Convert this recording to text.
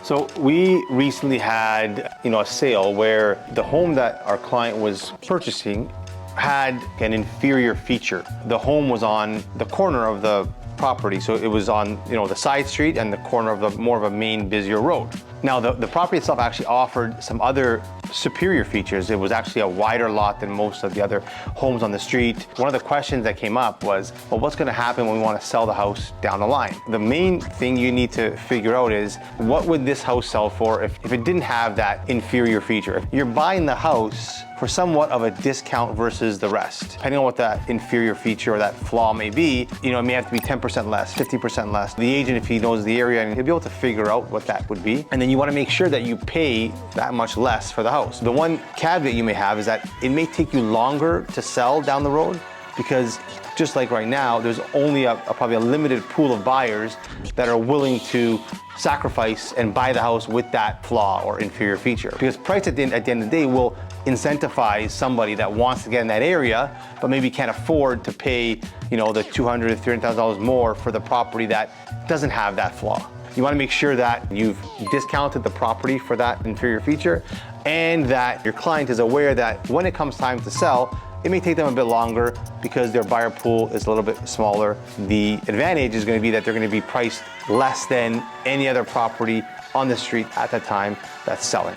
So we recently had, a sale where the home that our client was purchasing had an inferior feature. The home was on the corner of the property, so it was on, the side street and the corner of the more of a main busier road. Now the property itself actually offered some other superior features. It was actually a wider lot than most of the other homes on the street. One of the questions that came up was, well, what's going to happen when we want to sell the house down the line? The main thing you need to figure out is, what would this house sell for if it didn't have that inferior feature? If you're buying the house for somewhat of a discount versus the rest, depending on what that inferior feature or that flaw may be, it may have to be 10% less, 50% less. The agent, if he knows the area, he'll be able to figure out what that would be. And then you want to make sure that you pay that much less for the house. The one caveat you may have is that it may take you longer to sell down the road, because just like right now, there's only probably a limited pool of buyers that are willing to sacrifice and buy the house with that flaw or inferior feature. Because price at the end of the day will incentivize somebody that wants to get in that area, but maybe can't afford to pay, the $200,000 to $300,000 more for the property that doesn't have that flaw. You want to make sure that you've discounted the property for that inferior feature, and that your client is aware that when it comes time to sell, it may take them a bit longer because their buyer pool is a little bit smaller. The advantage is going to be that they're going to be priced less than any other property on the street at the time that's selling.